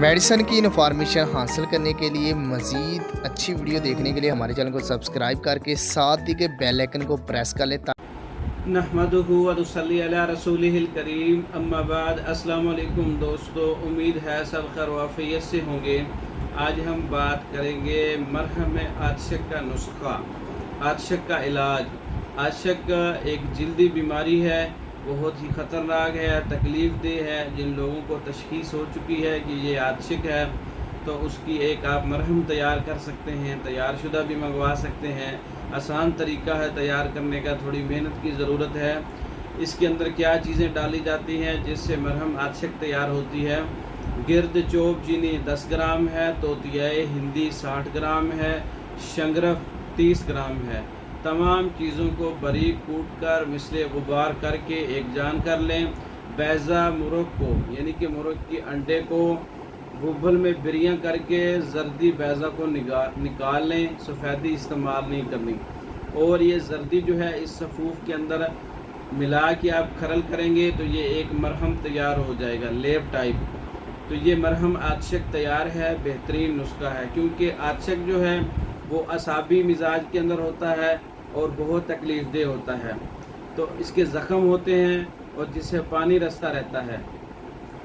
Medicine की information हासिल करने के लिए मज़ीद अच्छी वीडियो देखने के लिए हमारे चैनल को सब्सक्राइब करके साथ ही के बेल आइकन को प्रेस कर लें। नहमदुहु व नुसल्ली अला रसूलिहिल करीम, अम्मा बाद। अस्सलाम वालेकुम दोस्तों, उम्मीद है सब खैर वाफियत से होंगे। आज हम बात करेंगे मरहम आतशक का नुस्खा, आतशक का इलाज। आतशक एक जल्दी बीमारी है, बहुत ही ख़तरनाक है, तकलीफ़ देह है। जिन लोगों को तशख़ीस हो चुकी है कि ये आतशक है तो उसकी एक आप मरहम तैयार कर सकते हैं, तैयार शुदा भी मंगवा सकते हैं। आसान तरीका है तैयार करने का, थोड़ी मेहनत की ज़रूरत है। इसके अंदर क्या चीज़ें डाली जाती हैं जिससे मरहम आतशक तैयार होती है। गिरद चोब चीनी 10 ग्राम है, तोतियाए हिंदी 60 ग्राम है, शंगरफ 30 ग्राम है। तमाम चीज़ों को बारीक कूट कर मिसले गुबार करके एक जान कर लें। बैज़ा मुर्ग को यानी कि मुर्ग की अंडे को गुब्बल में बिरियाँ करके जर्दी बैज़ा को निकाल लें, सफ़ेदी इस्तेमाल नहीं करनी। और ये जर्दी जो है इस सफ़ूफ के अंदर मिला के आप खरल करेंगे तो ये एक मरहम तैयार हो जाएगा, लेप टाइप। तो ये मरहम आतशक तैयार है, बेहतरीन नुस्खा है। क्योंकि आतशक जो है वो असाबी मिजाज के अंदर होता है और बहुत तकलीफ़ देह होता है। तो इसके ज़ख़म होते हैं और जिससे पानी रसता रहता है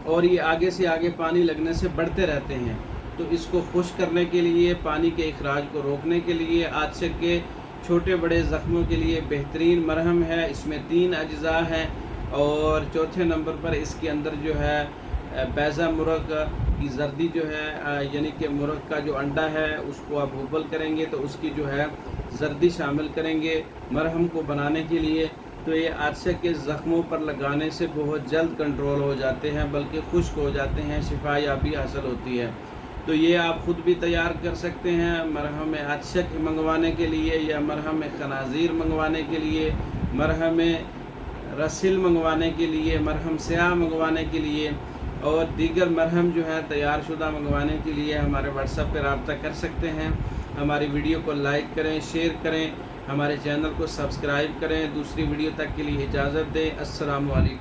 और ये आगे से आगे पानी लगने से बढ़ते रहते हैं। तो इसको खुश करने के लिए, पानी के इखराज को रोकने के लिए, आतशक के छोटे बड़े ज़ख्मों के लिए बेहतरीन मरहम है। इसमें 3 अज्ज़ा हैं और चौथे नंबर पर इसके अंदर जो है बैज़ा मुर्ग की जर्दी जो है यानी कि मुर्ग का जो अंडा है उसको आप उबल करेंगे तो उसकी जो है जर्दी शामिल करेंगे मरहम को बनाने के लिए। तो ये आतशक के ज़ख्मों पर लगाने से बहुत जल्द कंट्रोल हो जाते हैं, बल्कि खुश्क हो जाते हैं, शिफा याबी हासिल होती है। तो ये आप ख़ुद भी तैयार कर सकते हैं मरहम आतशक मंगवाने के लिए, या मरहम खनाज़ीर मंगवाने के लिए, मरहम रसिल मंगवाने के लिए, मरहम स्याह मंगवाने के लिए और दीगर मरहम जो है तैयार शुदा मंगवाने के लिए हमारे व्हाट्सएप पर रब्ता कर सकते हैं। हमारी वीडियो को लाइक करें, शेयर करें, हमारे चैनल को सब्सक्राइब करें। दूसरी वीडियो तक के लिए इजाज़त दें। अस्सलामु अलैकुम।